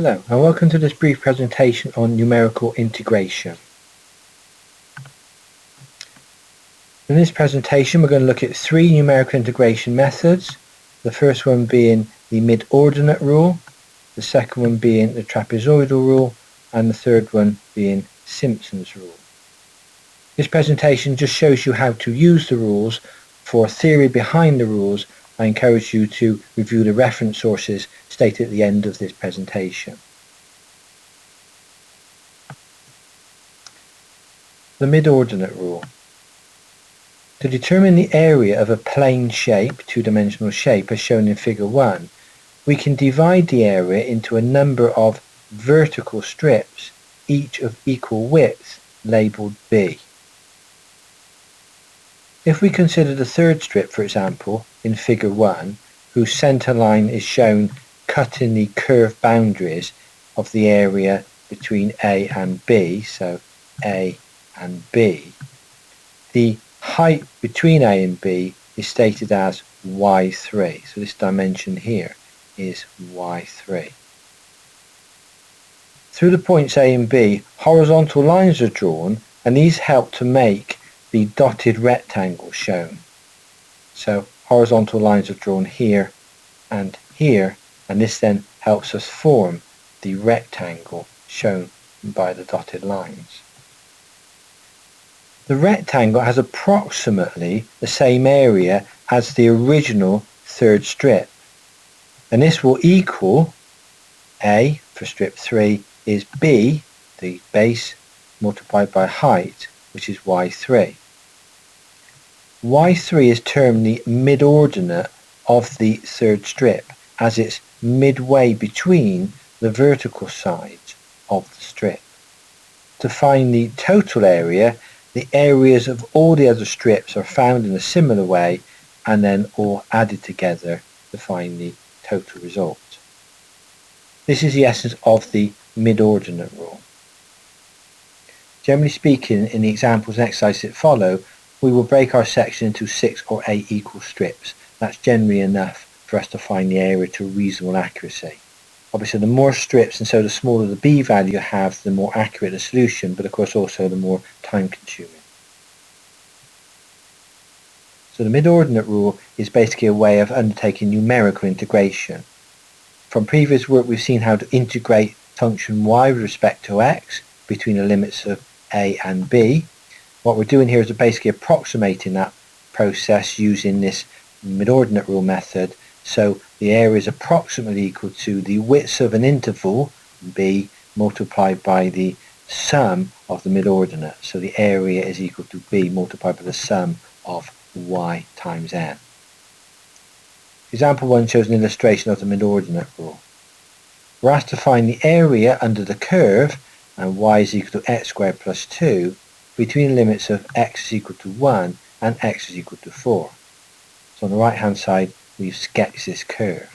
Hello and welcome to this brief presentation on numerical integration. In this presentation we're going to look at three numerical integration methods, the first one being the Mid-Ordinate Rule, the second one being the Trapezoidal Rule, and the third one being Simpson's Rule. This presentation just shows you how to use the rules. For theory behind the rules, I encourage you to review the reference sources stated at the end of this presentation. The Mid-Ordinate Rule. To determine the area of a plane shape, two-dimensional shape, as shown in Figure 1, we can divide the area into a number of vertical strips, each of equal width, labelled B. If we consider the third strip, for example, in Figure 1, whose centre line is shown cutting the curved boundaries of the area between A and B, so A and B, the height between A and B is stated as y3. So this dimension here is y3. Through the points A and B, horizontal lines are drawn, and these help to make the dotted rectangle shown. So horizontal lines are drawn here, and this then helps us form the rectangle shown by the dotted lines. The rectangle has approximately the same area as the original third strip, and this will equal A for strip 3 is B, the base, multiplied by height, which is y3. y3 is termed the mid-ordinate of the third strip, as it's midway between the vertical sides of the strip. To find the total area, the areas of all the other strips are found in a similar way and then all added together to find the total result. This is the essence of the Mid-Ordinate Rule. Generally speaking, in the examples and exercises that follow, we will break our section into 6 or 8 equal strips. That's generally enough for us to find the area to reasonable accuracy. Obviously, the more strips and so the smaller the B value you have, the more accurate the solution, but of course also the more time consuming. So the Mid-Ordinate Rule is basically a way of undertaking numerical integration. From previous work we've seen how to integrate function y with respect to x between the limits of A and B. What we're doing here is basically approximating that process using this Mid-Ordinate Rule method, so the area is approximately equal to the width of an interval, B, multiplied by the sum of the mid-ordinate. So the area is equal to B multiplied by the sum of y times n. Example 1 shows an illustration of the Mid-Ordinate Rule. We're asked to find the area under the curve, and y is equal to x squared plus 2, between the limits of x is equal to 1 and x is equal to 4. So on the right hand side we've sketched this curve.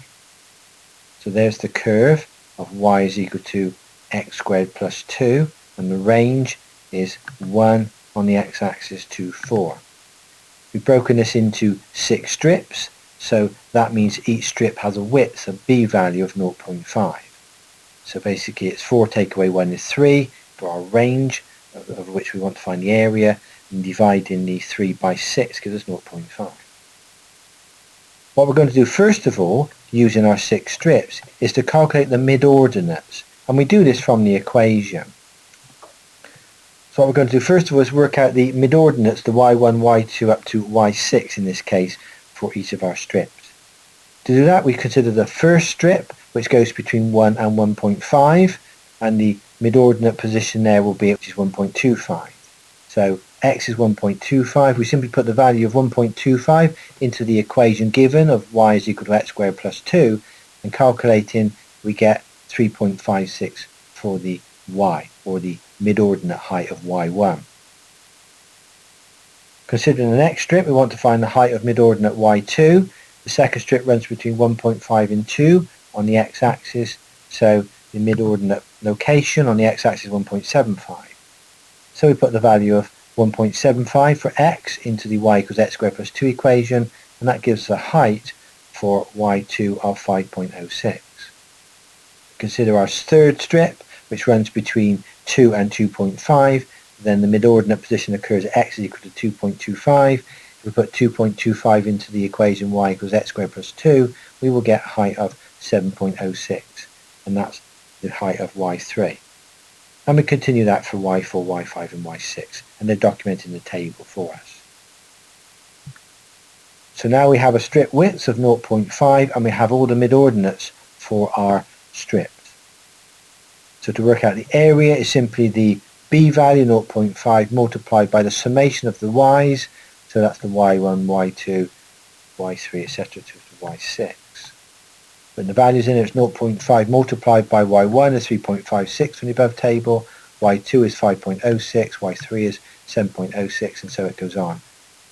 So there's the curve of y is equal to x squared plus 2, and the range is 1 on the x-axis to 4. We've broken this into 6 strips, so that means each strip has a width, a b value of 0.5. So basically it's 4 take away 1 is 3 for our range, of which we want to find the area, and dividing the 3 by 6 gives us 0.5. What we're going to do first of all, using our 6 strips, is to calculate the mid-ordinates, and we do this from the equation. So what we're going to do first of all is work out the mid-ordinates, the y1, y2 up to y6 in this case, for each of our strips. To do that we consider the first strip, which goes between 1 and 1.5, and the mid-ordinate position there will be, which is 1.25. So x is 1.25, we simply put the value of 1.25 into the equation given of y is equal to x squared plus 2, and calculating we get 3.56 for the y, or the mid-ordinate height of y1. Considering the next strip, we want to find the height of mid-ordinate y2. The second strip runs between 1.5 and 2 on the x-axis, so the mid-ordinate location on the x-axis is 1.75. So we put the value of 1.75 for x into the y equals x squared plus 2 equation, and that gives us a height for y2 of 5.06. consider our third strip, which runs between 2 and 2.5. Then the mid-ordinate position occurs at x is equal to 2.25. If we put 2.25 into the equation y equals x squared plus 2, we will get a height of 7.06, and that's the height of y3. And we continue that for y4, y5 and y6, and they're documented in the table for us. So now we have a strip width of 0.5 and we have all the mid-ordinates for our strips. So to work out the area is simply the b value 0.5 multiplied by the summation of the y's, so that's the y1, y2, y3, etc. to y6. When the values in it is 0.5 multiplied by y1 is 3.56 from the above table, y2 is 5.06, y3 is 7.06, and so it goes on.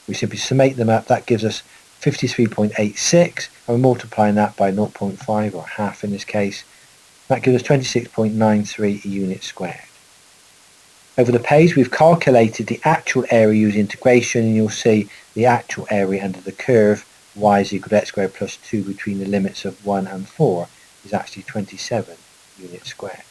We simply summate them up, that gives us 53.86, and we're multiplying that by 0.5, or half in this case. That gives us 26.93 units squared. Over the page we've calculated the actual area using integration, and you'll see the actual area under the curve y is equal to x squared plus 2 between the limits of 1 and 4 is actually 27 units squared.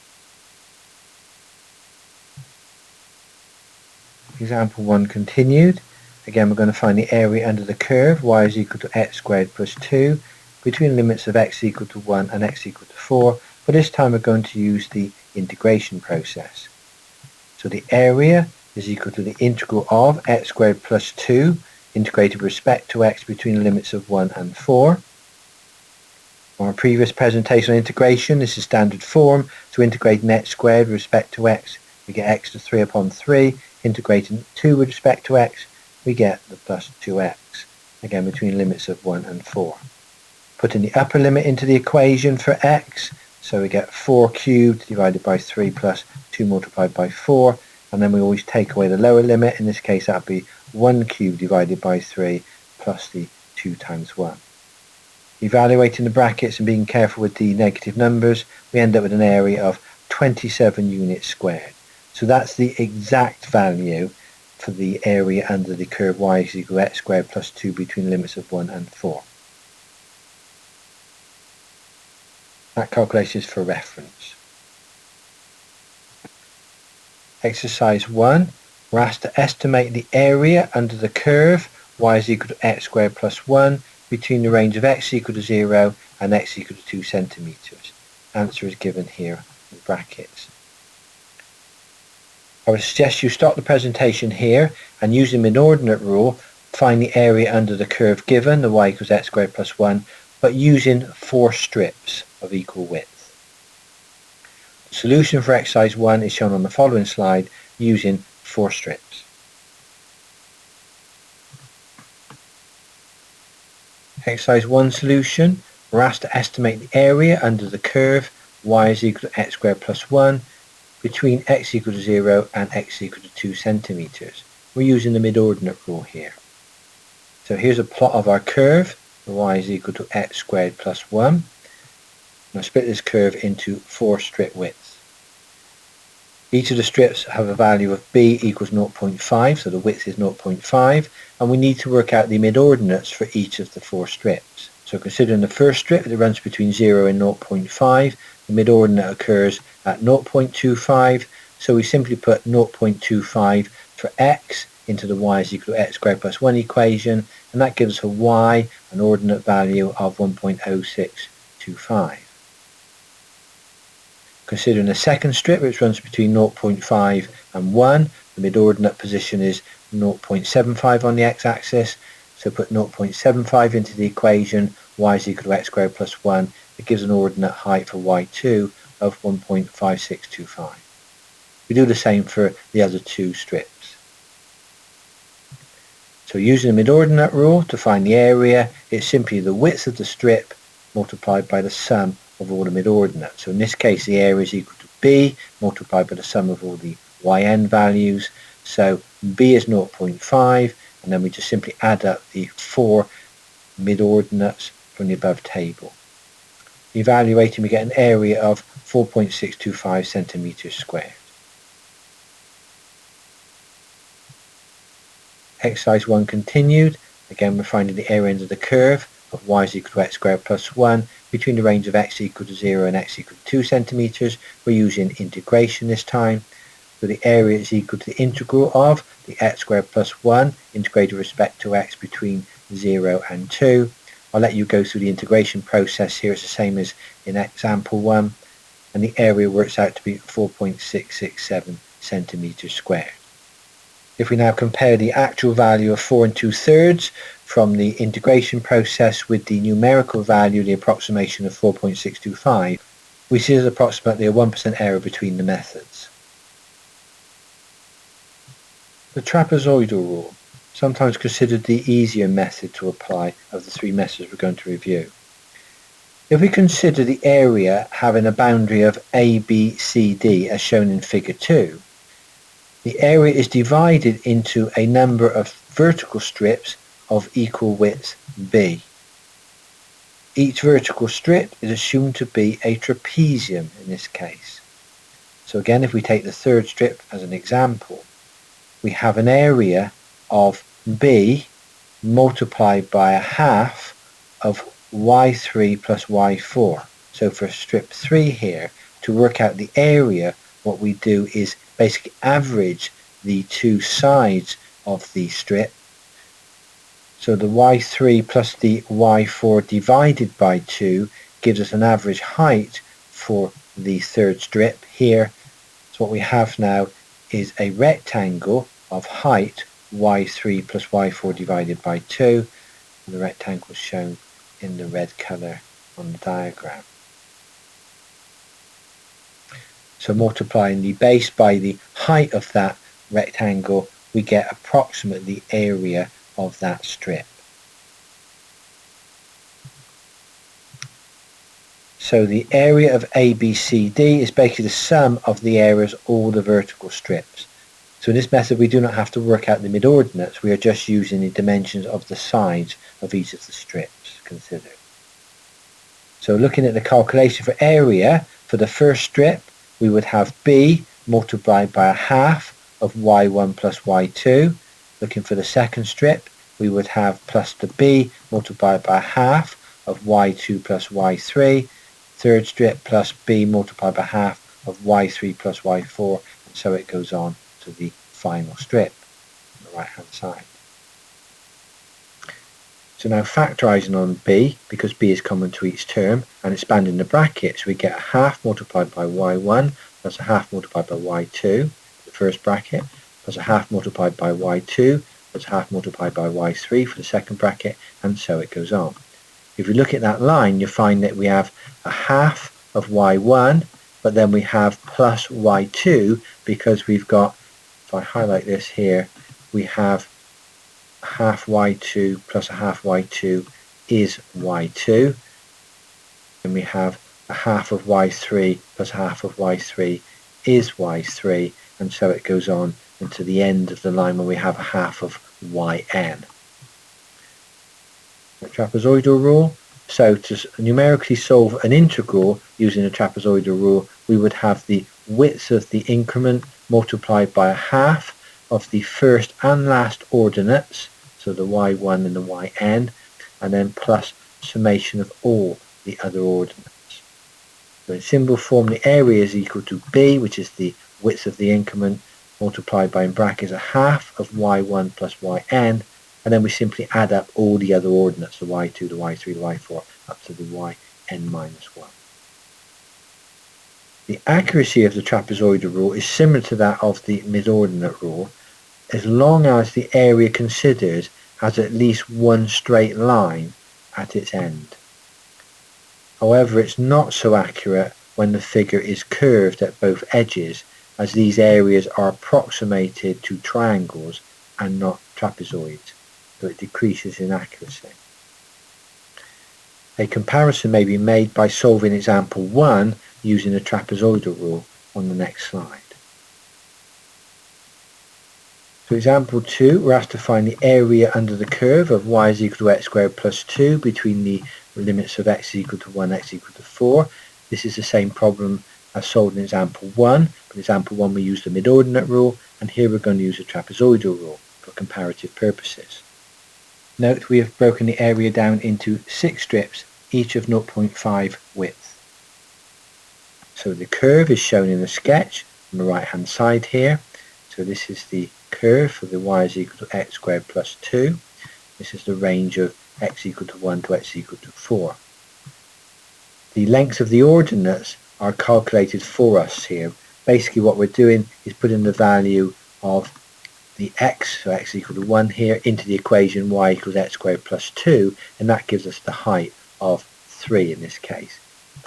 Example 1 continued. Again, we're going to find the area under the curve y is equal to x squared plus 2 between the limits of x equal to 1 and x equal to 4, but this time we're going to use the integration process. So the area is equal to the integral of x squared plus 2 integrated with respect to x between the limits of 1 and 4. On our previous presentation on integration, this is standard form. To integrate x squared with respect to x, we get x to 3 upon 3. Integrating 2 with respect to x, we get the plus 2x, again between limits of 1 and 4. Putting the upper limit into the equation for x, so we get 4 cubed divided by 3 plus 2 multiplied by 4, and then we always take away the lower limit. In this case that would be 1 cubed divided by 3 plus the 2 times 1. Evaluating the brackets and being careful with the negative numbers, we end up with an area of 27 units squared. So that's the exact value for the area under the curve y is equal to x squared plus 2 between the limits of 1 and 4. That calculation is for reference. Exercise 1. We're asked to estimate the area under the curve y is equal to x squared plus 1 between the range of x equal to 0 and x equal to 2 centimeters. Answer is given here in brackets. I would suggest you stop the presentation here and using Mid-Ordinate Rule find the area under the curve given, the y equals x squared plus 1, but using 4 strips of equal width. The solution for exercise 1 is shown on the following slide using 4 strips. Exercise 1 solution. We're asked to estimate the area under the curve y is equal to x squared plus 1 between x equal to 0 and x equal to 2 centimeters. We're using the Mid-Ordinate Rule here. So here's a plot of our curve. The y is equal to x squared plus 1. Now split this curve into 4 strip widths. Each of the strips have a value of b equals 0.5, so the width is 0.5, and we need to work out the mid-ordinates for each of the 4 strips. So considering the first strip that runs between 0 and 0.5, the mid-ordinate occurs at 0.25, so we simply put 0.25 for x into the y is equal to x squared plus 1 equation, and that gives us a y, an ordinate value of 1.0625. Considering the second strip, which runs between 0.5 and 1, the mid-ordinate position is 0.75 on the x-axis, so put 0.75 into the equation, y is equal to x squared plus 1, it gives an ordinate height for y2 of 1.5625. We do the same for the other 2 strips. So using the Mid-Ordinate Rule to find the area, it's simply the width of the strip multiplied by the sum of all the mid-ordinates. So in this case the area is equal to b multiplied by the sum of all the yn values. So b is 0.5, and then we just simply add up the 4 mid-ordinates from the above table. Evaluating, we get an area of 4.625 centimeters squared. Exercise 1 continued. Again, we're finding the area under the curve of y is equal to x squared plus 1 between the range of x equal to 0 and x equal to 2 centimeters. We're using integration this time. So the area is equal to the integral of the x squared plus 1 integrated with respect to x between 0 and 2. I'll let you go through the integration process here. It's the same as in example 1, and the area works out to be 4.667 centimeters squared. If we now compare the actual value of 4 2/3 from the integration process with the numerical value, the approximation of 4.625, we see there's approximately a 1% error between the methods. The trapezoidal rule, sometimes considered the easier method to apply of the three methods we're going to review. If we consider the area having a boundary of A, B, C, D as shown in figure 2, the area is divided into a number of vertical strips of equal width B. Each vertical strip is assumed to be a trapezium in this case. So again, if we take the third strip as an example, we have an area of B multiplied by a half of y3 plus y4. So for strip 3 here, to work out the area, what we do is basically average the two sides of the strip. So the y3 plus the y4 divided by 2 gives us an average height for the third strip here. So what we have now is a rectangle of height y3 plus y4 divided by 2. And the rectangle is shown in the red colour on the diagram. So multiplying the base by the height of that rectangle, we get approximately the area of that strip. So the area of ABCD is basically the sum of the areas of all the vertical strips. So in this method we do not have to work out the mid-ordinates, we are just using the dimensions of the sides of each of the strips considered. So looking at the calculation for area, for the first strip we would have B multiplied by a half of y1 plus y2. Looking for the second strip, we would have plus the B multiplied by a half of y2 plus y3. Third strip plus B multiplied by half of y3 plus y4, and so it goes on to the final strip on the right hand side. So now factorising on B, because B is common to each term and expanding the brackets, we get a half multiplied by y1 plus a half multiplied by y2, the first bracket, plus a half multiplied by y2 plus a half multiplied by y3 for the second bracket, and so it goes on. If you look at that line, you find that we have a half of y1, but then we have plus y2 because we've got, if I highlight this here, we have a half y2 plus a half y2 is y2, and we have a half of y3 plus a half of y3 is y3, and so it goes on into the end of the line where we have a half of yn. The trapezoidal rule. So to numerically solve an integral using the trapezoidal rule, we would have the width of the increment multiplied by a half of the first and last ordinates, so the y1 and the yn, and then plus summation of all the other ordinates. So in symbol form, the area is equal to B, which is the width of the increment, multiplied by, in brackets, a half of y1 plus yn, and then we simply add up all the other ordinates, the y2, the y3, the y4, up to the yn minus 1. The accuracy of the trapezoidal rule is similar to that of the mid-ordinate rule, as long as the area considered has at least one straight line at its end. However, it's not so accurate when the figure is curved at both edges, as these areas are approximated to triangles and not trapezoids, so it decreases in accuracy. A comparison may be made by solving example 1 using the trapezoidal rule on the next slide. For example 2, we're asked to find the area under the curve of y is equal to x squared plus 2 between the limits of x is equal to 1 and x is equal to 4. This is the same problem as solved in example 1, but in example 1 we used the mid-ordinate rule, and here we're going to use the trapezoidal rule for comparative purposes. Note we have broken the area down into 6 strips, each of 0.5 width. So the curve is shown in the sketch on the right hand side here. So this is the curve for the y is equal to x squared plus 2. This is the range of x equal to 1 to x equal to 4. The lengths of the ordinates are calculated for us here. Basically what we're doing is putting the value of the x, so x equal to 1 here, into the equation y equals x squared plus 2, and that gives us the height of 3 in this case.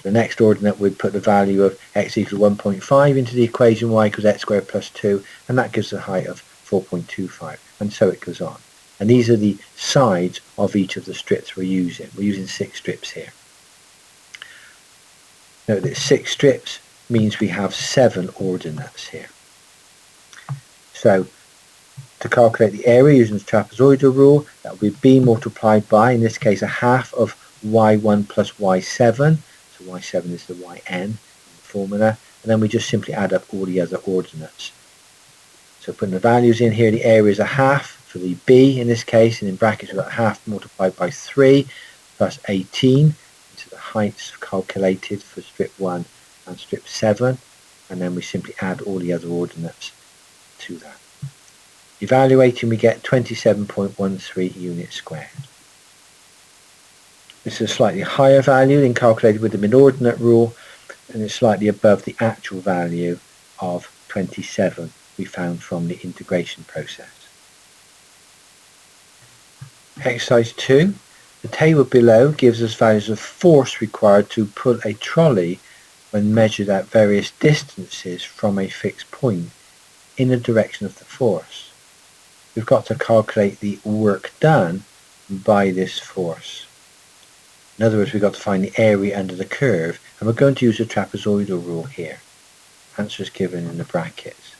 The next ordinate would put the value of x equals 1.5 into the equation y equals x squared plus 2, and that gives a height of 4.25, and so it goes on. And these are the sides of each of the strips we're using. We're using 6 strips here. Note that 6 strips means we have 7 ordinates here. So to calculate the area using the trapezoidal rule, that will be b multiplied by, in this case, a half of y1 plus y7. So y7 is the yn in the formula, and then we just simply add up all the other ordinates. So putting the values in here, the area is a half for the b in this case, and in brackets we've got half multiplied by 3 plus 18. So the heights calculated for strip 1 and strip 7, and then we simply add all the other ordinates to that. Evaluating, we get 27.13 units squared. This is a slightly higher value than calculated with the mid-ordinate rule, and it's slightly above the actual value of 27 we found from the integration process. Exercise 2. The table below gives us values of force required to pull a trolley when measured at various distances from a fixed point in the direction of the force. We've got to calculate the work done by this force. In other words, we've got to find the area under the curve, and we're going to use the trapezoidal rule here. Answer is given in the brackets.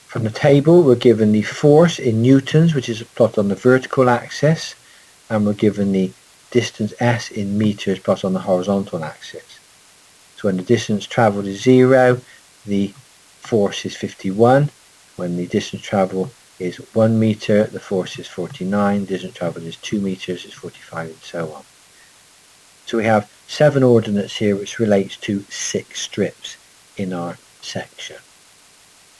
From the table, we're given the force in newtons, which is plotted on the vertical axis, and we're given the distance s in meters plotted on the horizontal axis. So when the distance travelled is 0, the force is 51. When the distance travelled is 1 meter, the force is 49. The distance travelled is 2 meters, is 45, and so on. So we have 7 ordinates here, which relates to 6 strips in our section.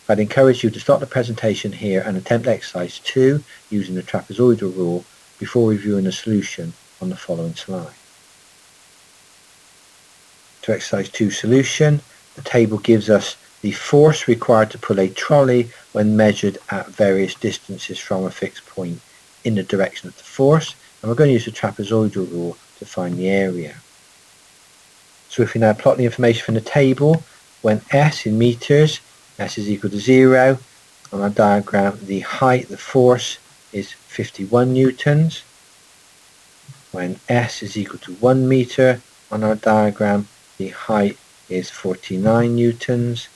I'd encourage you to start the presentation here and attempt exercise 2 using the trapezoidal rule before reviewing the solution on the following slide. To exercise 2 solution, the table gives us the force required to pull a trolley when measured at various distances from a fixed point in the direction of the force, and we're going to use the trapezoidal rule to find the area. So if we now plot the information from the table, when s in meters, s is equal to 0, on our diagram the height, the force, is 51 newtons. When s is equal to 1 meter, on our diagram the height is 49 newtons.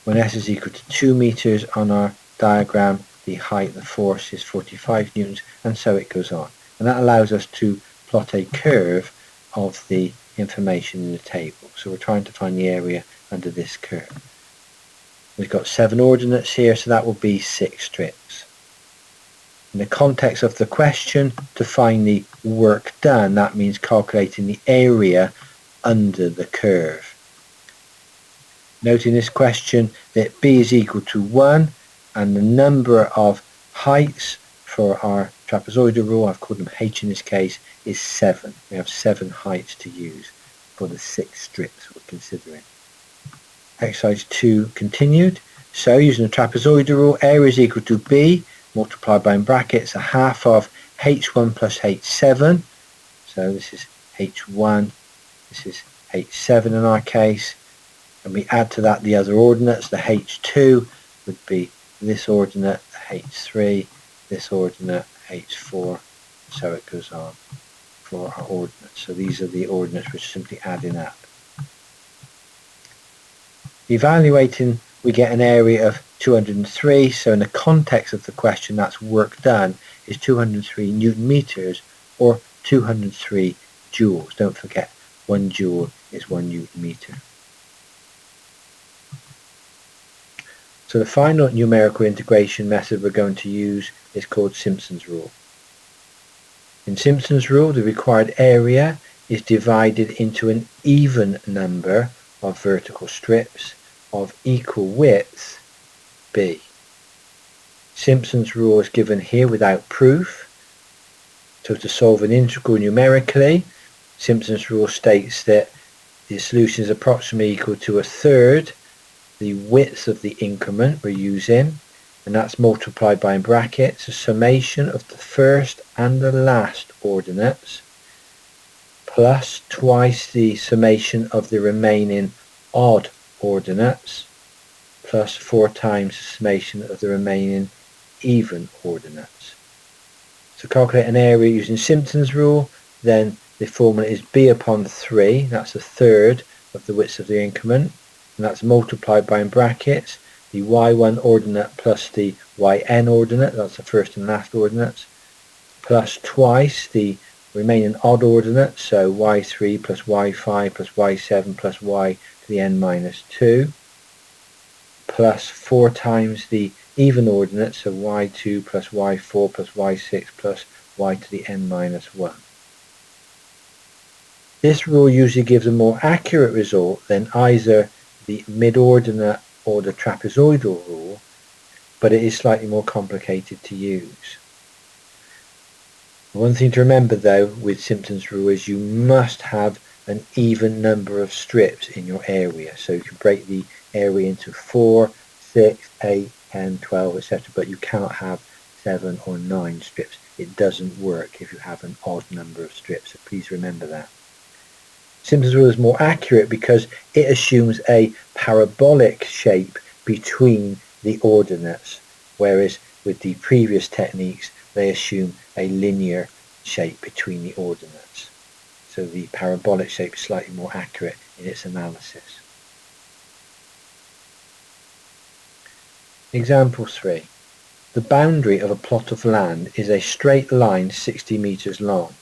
When s is equal to 2 meters, on our diagram the height, the force, is 45 newtons, and so it goes on. And that allows us to plot a curve of the information in the table. So we're trying to find the area under this curve. We've got 7 ordinates here, so that will be 6 strips. In the context of the question, to find the work done, that means calculating the area under the curve. Note in this question that b is equal to 1, and the number of heights for our trapezoidal rule, I've called them h in this case, is 7. We have 7 heights to use for the 6 strips we're considering. Exercise 2 continued. So using the trapezoidal rule, area is equal to b multiplied by, in brackets, a half of h1 plus h7. So this is h1, this is h7 in our case, and we add to that the other ordinates. The h2 would be this ordinate, h3, this ordinate, h4, so it goes on for our ordinates. So these are the ordinates which are simply adding up. Evaluating, we get an area of 203, so in the context of the question, that's work done, is 203 newton meters, or 203 joules. Don't forget, 1 joule is 1 newton meter. So the final numerical integration method we're going to use is called Simpson's rule. In Simpson's rule, the required area is divided into an even number of vertical strips of equal width, B. Simpson's rule is given here without proof. So to solve an integral numerically, Simpson's rule states that the solution is approximately equal to a third the width of the increment we're using, and that's multiplied by, in brackets, a summation of the first and the last ordinates plus twice the summation of the remaining odd ordinates plus 4 times the summation of the remaining even ordinates. To calculate an area using Simpson's rule, then the formula is b upon 3, that's a third of the width of the increment, and that's multiplied by, in brackets, the y1 ordinate plus the yn ordinate, that's the first and last ordinates, plus twice the remaining odd ordinates, so y3 plus y5 plus y7 plus y to the n minus 2, plus 4 times the even ordinates, so y2 plus y4 plus y6 plus y to the n minus 1. This rule usually gives a more accurate result than either the mid-ordinate or the trapezoidal rule, but it is slightly more complicated to use. One thing to remember though with Simpson's rule is you must have an even number of strips in your area. So you can break the area into 4, 6, 8, 10, 12, etc. But you cannot have 7 or 9 strips. It doesn't work if you have an odd number of strips. So please remember that. Simpson's rule is more accurate because it assumes a parabolic shape between the ordinates, whereas with the previous techniques they assume a linear shape between the ordinates. So the parabolic shape is slightly more accurate in its analysis. Example 3. The boundary of a plot of land is a straight line 60 meters long.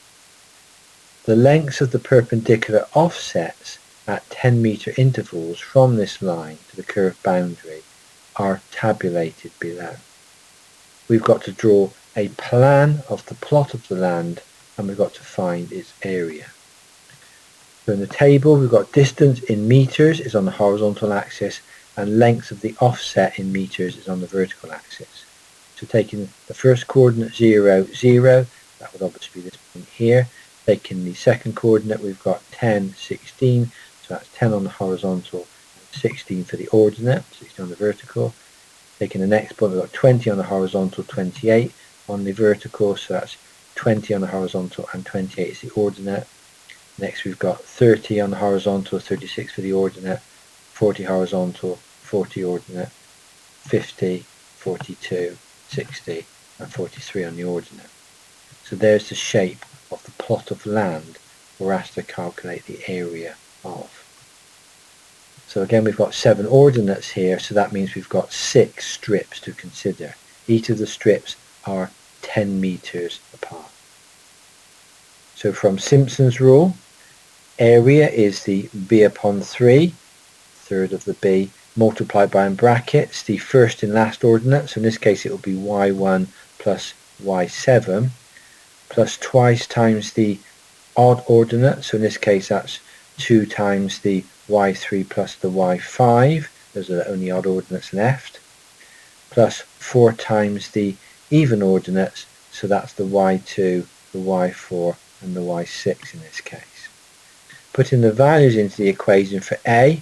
The lengths of the perpendicular offsets at 10-meter intervals from this line to the curved boundary are tabulated below. We've got to draw a plan of the plot of the land and we've got to find its area. So in the table we've got distance in meters is on the horizontal axis and length of the offset in meters is on the vertical axis. So taking the first coordinate 0, 0, that would obviously be this point here. Taking the second coordinate we've got 10, 16, so that's 10 on the horizontal and 16 for the ordinate, 16 on the vertical. Taking the next point we've got 20 on the horizontal, 28 on the vertical, so that's 20 on the horizontal and 28 is the ordinate. Next we've got 30 on the horizontal, 36 for the ordinate, 40 horizontal, 40 ordinate, 50, 42, 60 and 43 on the ordinate. So there's the shape of the plot of land we're asked to calculate the area of. So again we've got 7 ordinates here, so that means we've got 6 strips to consider. Each of the strips are 10 meters apart. So from Simpson's rule, area is the b upon 3, third of the b, multiplied by, in brackets, the first and last ordinate, so in this case it will be y1 plus y7, plus twice times the odd ordinate, so in this case that's 2 times the y3 plus the y5, those are the only odd ordinates left, plus 4 times the even ordinates, so that's the y2, the y4 and the y6 in this case. Putting the values into the equation for a,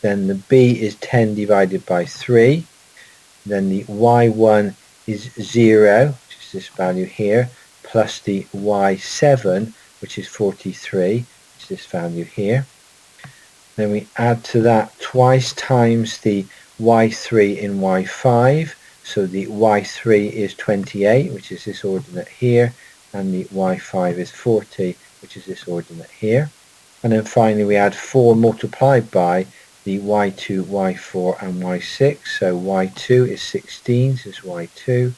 then the b is 10 divided by 3, then the y1 is 0, which is this value here, plus the y7, which is 43, which is this value here. Then we add to that twice times the y3 in y5, so the y3 is 28, which is this ordinate here, and the y5 is 40, which is this ordinate here. And then finally we add 4 multiplied by the y2, y4 and y6, so y2 is 16, so this is y2,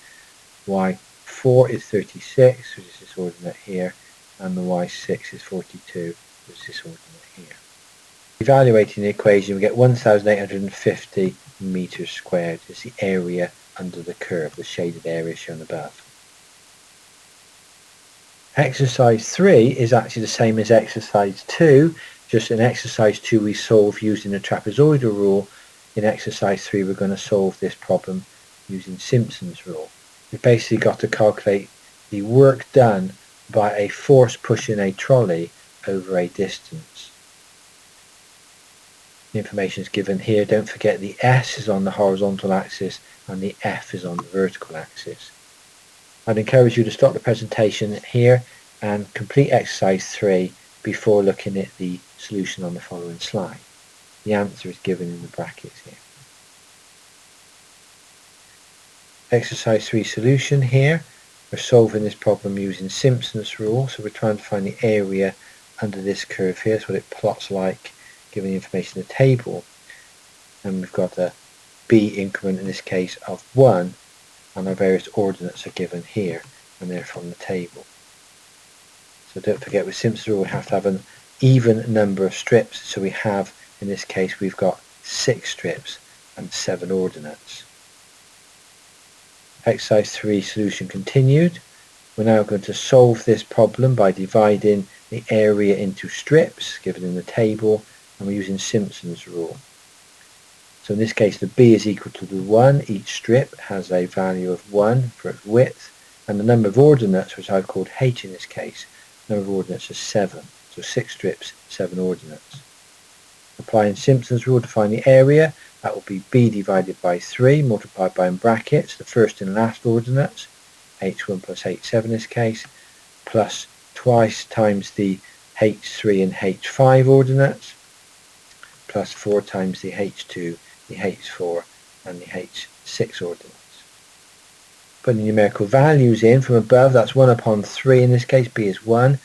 y4 is 36, which is this ordinate here, and the y6 is 42, which is this ordinate here. Evaluating the equation, we get 1,850 meters squared is the area under the curve, the shaded area shown above. Exercise 3 is actually the same as exercise 2, just in exercise 2 we solve using the trapezoidal rule. In exercise 3 we're going to solve this problem using Simpson's rule. We've basically got to calculate the work done by a force pushing a trolley over a distance. The information is given here. Don't forget the S is on the horizontal axis and the F is on the vertical axis. I'd encourage you to stop the presentation here and complete exercise 3 before looking at the solution on the following slide. The answer is given in the brackets here. Exercise 3 solution here. We're solving this problem using Simpson's rule, so we're trying to find the area under this curve here. That's what it plots like, given the information in the table. And we've got a B increment in this case of 1, and our various ordinates are given here, and they're from the table. So don't forget with Simpson's rule we have to have an even number of strips, so we have, in this case, we've got 6 strips and 7 ordinates. Exercise 3 solution continued. We're now going to solve this problem by dividing the area into strips given in the table, and we're using Simpson's rule. So in this case the B is equal to the 1. Each strip has a value of 1 for its width, and the number of ordinates, which I've called H in this case, the number of ordinates is 7. So 6 strips, 7 ordinates. Applying Simpson's rule to find the area, that will be B divided by 3 multiplied by in brackets the first and last ordinates, H1 plus H7 in this case, plus twice times the H3 and H5 ordinates, plus 4 times the H2, the H4 and the H6 ordinates. Putting the numerical values in from above, that's 1 upon 3 in this case, B is 1.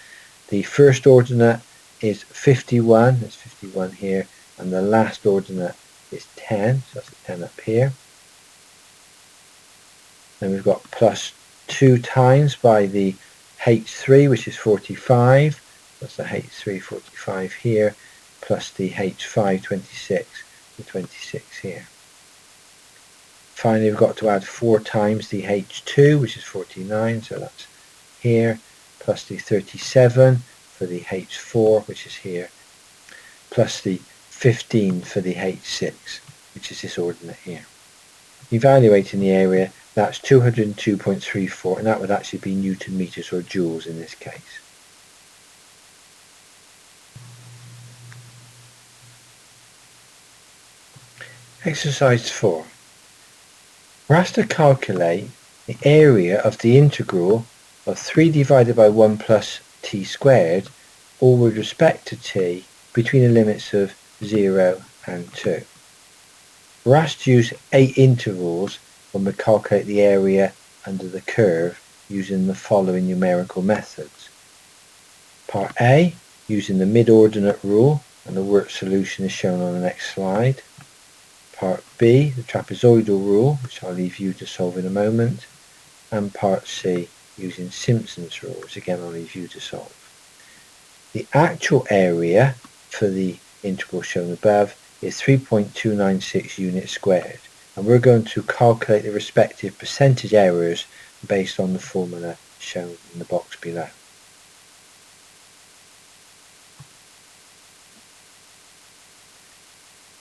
The first ordinate is 51, there's 51 here, and the last ordinate is 10, so that's 10 up here. Then we've got plus 2 times by the H3, which is 45, that's the H3 45 here, plus the H5 26, the 26 here. Finally we've got to add 4 times the H2, which is 49, so that's here, plus the 37 for the H4, which is here, plus the 15 for the H6, which is this ordinate here. Evaluating the area, that's 202.34, and that would actually be Newton meters or joules in this case. Exercise 4. We're asked to calculate the area of the integral of 3 divided by 1 plus t squared, all with respect to t, between the limits of 0 and 2. We're asked to use 8 intervals when we calculate the area under the curve using the following numerical methods. Part A, using the Mid-Ordinate Rule, and the worked solution is shown on the next slide. Part B, the Trapezoidal Rule, which I'll leave you to solve in a moment. And Part C, using Simpson's Rule, which again I'll leave you to solve. The actual area for the integral shown above is 3.296 units squared, and we're going to calculate the respective percentage errors based on the formula shown in the box below.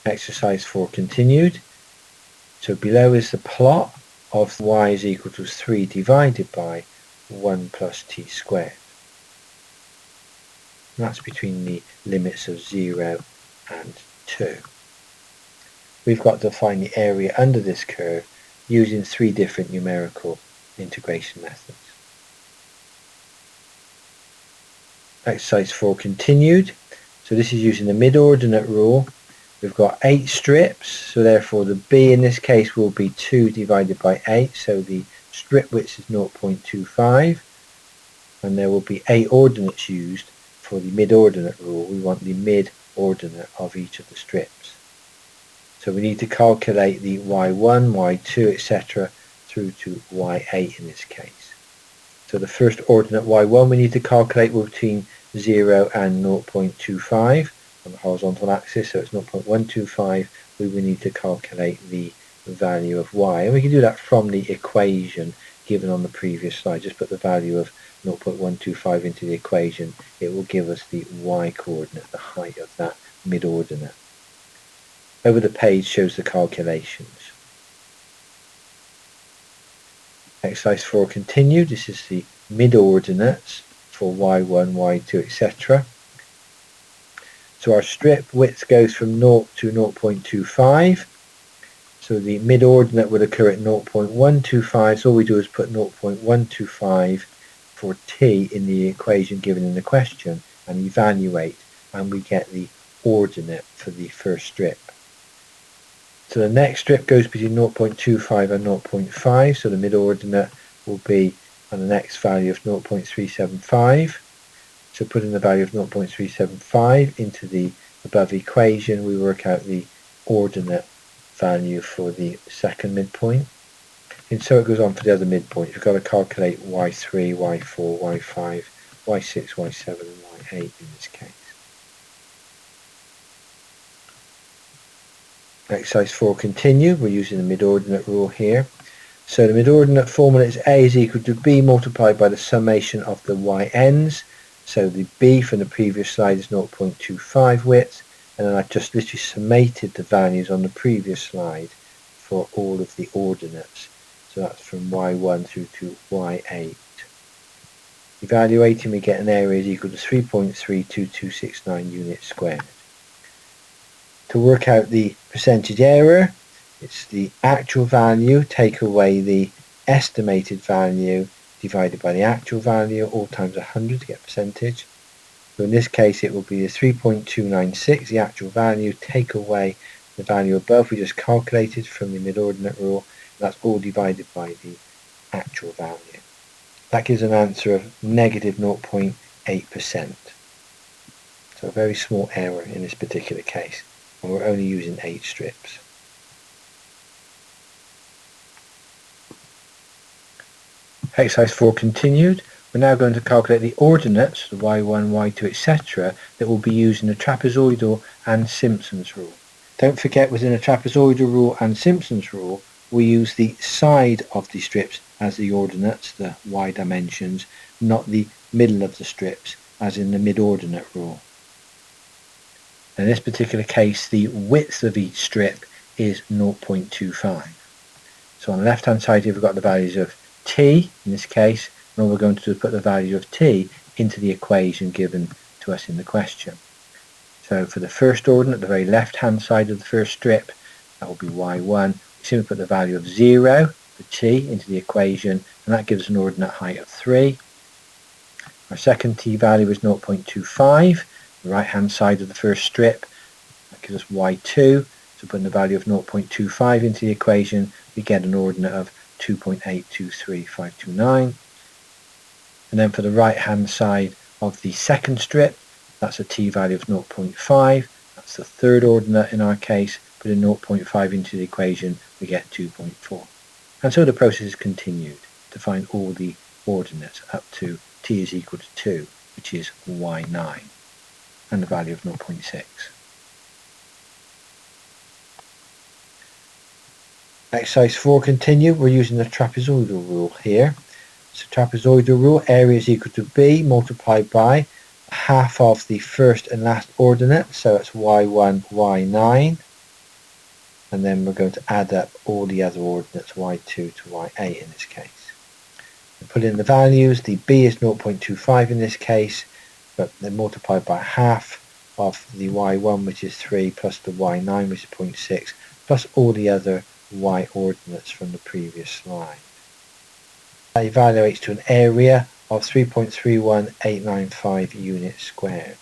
Exercise 4 continued. So below is the plot of y is equal to 3 divided by 1 plus t squared. And that's between the limits of 0 and 2. We've got to find the area under this curve using 3 different numerical integration methods. Exercise 4 continued. So this is using the Mid-Ordinate Rule. We've got 8 strips, so therefore the B in this case will be 2 divided by 8, so the strip width is 0.25, and there will be 8 ordinates used for the Mid-Ordinate Rule. We want the mid-ordinate of each of the strips. So we need to calculate the y1, y2, etc. through to y8 in this case. So the first ordinate y1 we need to calculate between 0 and 0.25 on the horizontal axis, so it's 0.125. We will need to calculate the value of y, and we can do that from the equation given on the previous slide. Just put the value of 0.125 into the equation, it will give us the y coordinate, the height of that mid-ordinate. Over the page shows the calculations. Exercise 4 continued. This is the mid-ordinates for y1, y2, etc. So our strip width goes from 0 to 0.25. So the mid-ordinate would occur at 0.125. So all we do is put 0.125 for t in the equation given in the question and evaluate, and we get the ordinate for the first strip. So the next strip goes between 0.25 and 0.5, so the mid-ordinate will be on the next value of 0.375. So putting the value of 0.375 into the above equation, we work out the ordinate value for the second midpoint. And so it goes on for the other midpoint. You've got to calculate y3, y4, y5, y6, y7 and y8 in this case. Exercise 4 continued. We're using the mid-ordinate rule here. So the mid-ordinate formula is A is equal to B multiplied by the summation of the y's. So the B from the previous slide is 0.25 width, and then I've just literally summated the values on the previous slide for all of the ordinates. So that's from y1 through to y8. Evaluating, we get an area is equal to 3.32269 units squared. To work out the percentage error, it's the actual value, take away the estimated value, divided by the actual value, all times 100 to get percentage. So in this case it will be the 3.296, the actual value, take away the value above we just calculated from the mid-ordinate rule, and that's all divided by the actual value. That gives an answer of negative 0.8%. So a very small error in this particular case, and we're only using 8 strips. Exercise 4 continued. We're now going to calculate the ordinates, the y1, y2, etc. that will be used in the trapezoidal and Simpson's rule. Don't forget, within the trapezoidal rule and Simpson's rule, we use the side of the strips as the ordinates, the y dimensions, not the middle of the strips as in the mid-ordinate rule. In this particular case, the width of each strip is 0.25. So on the left hand side here we've got the values of t in this case, and all we're going to do is put the value of t into the equation given to us in the question. So for the first ordinate, the very left hand side of the first strip, that will be y1. We simply put the value of 0 for t into the equation, and that gives us an ordinate height of 3. Our second t value is 0.25, the right hand side of the first strip, that gives us y2. So putting the value of 0.25 into the equation, we get an ordinate of 2.823529. And then for the right hand side of the second strip, that's a t value of 0.5. That's the third ordinate in our case. Putting 0.5 into the equation, we get 2.4. And so the process is continued to find all the ordinates up to t is equal to 2, which is y9, and the value of 0.6. Exercise 4 continue. We're using the trapezoidal rule here. So trapezoidal rule, area is equal to b multiplied by half of the first and last ordinate, so it's y1, y9, and then we're going to add up all the other ordinates, y2 to y8 in this case. We put in the values. The b is 0.25 in this case, but then multiplied by half of the y1, which is 3, plus the y9, which is 0.6, plus all the other y ordinates from the previous slide. That evaluates to an area of 3.31895 units squared.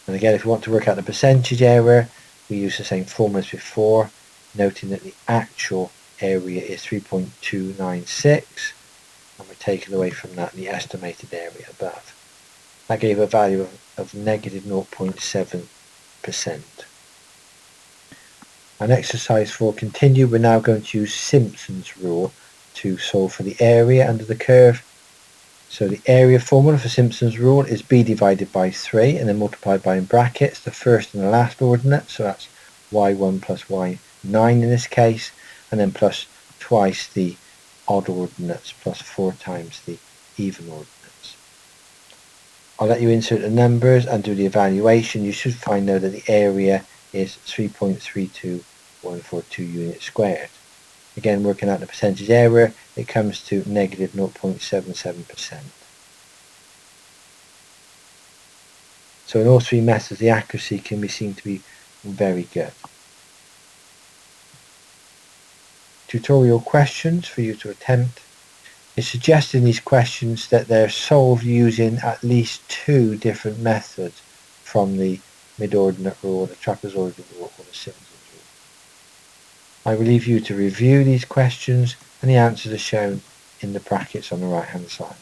And again, if we want to work out the percentage error, we use the same formula as before, noting that the actual area is 3.296, and we're taking away from that the estimated area above. That gave a value of negative 0.7%. And exercise 4 continue. We're now going to use Simpson's rule to solve for the area under the curve. So the area formula for Simpson's rule is b divided by 3 and then multiplied by, in brackets, the first and the last ordinate, so that's y1 plus y9 in this case, and then plus twice the odd ordinates plus 4 times the even ordinates. I'll let you insert the numbers and do the evaluation. You should find now that the area is 3.32142 units squared. Again, working out the percentage error, it comes to negative 0.77%. So in all three methods, the accuracy can be seen to be very good. Tutorial questions for you to attempt. It's suggested in these questions that they're solved using at least two different methods from the Mid-Ordinate Rule, the Trapezoidal Rule, or the Simpson Rule. I will leave you to review these questions, and the answers are shown in the brackets on the right hand side.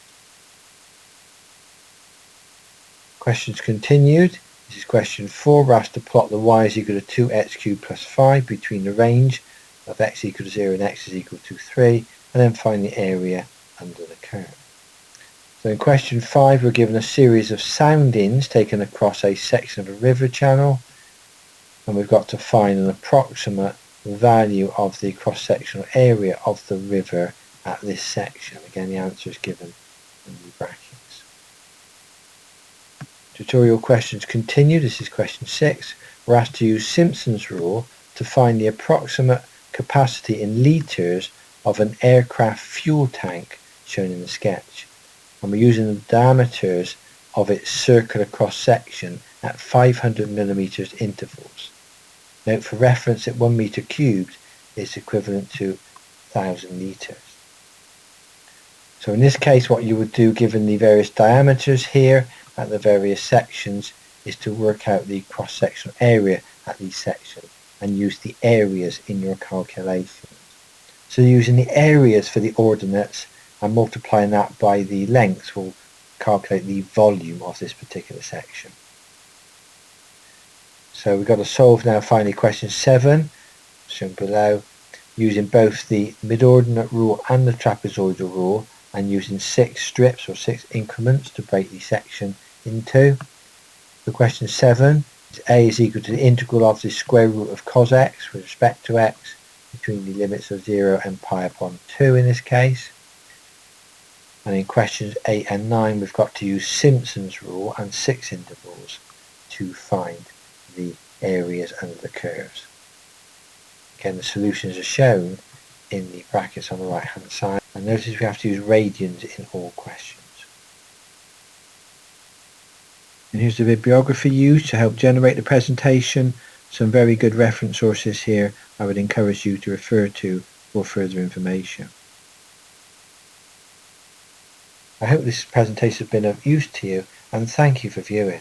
Questions continued. This is question 4. We're asked to plot the y is equal to 2x cubed plus 5 between the range of x equal to 0 and x is equal to 3, and then find the area under the curve. So in question 5, we're given a series of soundings taken across a section of a river channel, and we've got to find an approximate value of the cross-sectional area of the river at this section. Again, the answer is given in the brackets. Tutorial questions continue. This is question 6. We're asked to use Simpson's rule to find the approximate capacity in litres of an aircraft fuel tank shown in the sketch. And we're using the diameters of its circular cross-section at 500 millimeters intervals. Note for reference that 1 meter cubed is equivalent to 1,000 litres. So in this case, what you would do, given the various diameters here at the various sections, is to work out the cross-sectional area at these sections and use the areas in your calculations. So using the areas for the ordinates and multiplying that by the lengths will calculate the volume of this particular section. So we've got to solve now finally question 7, shown below, using both the Mid-Ordinate Rule and the Trapezoidal Rule, and using 6 strips or 6 increments to break the section into. For question 7, a is equal to the integral of the square root of cos x with respect to x between the limits of 0 and pi upon 2 in this case. And in questions 8 and 9, we've got to use Simpson's rule and 6 intervals to find the areas under the curves. Again, the solutions are shown in the brackets on the right hand side. And notice we have to use radians in all questions. And here's the bibliography used to help generate the presentation. Some very good reference sources here I would encourage you to refer to for further information. I hope this presentation has been of use to you, and thank you for viewing.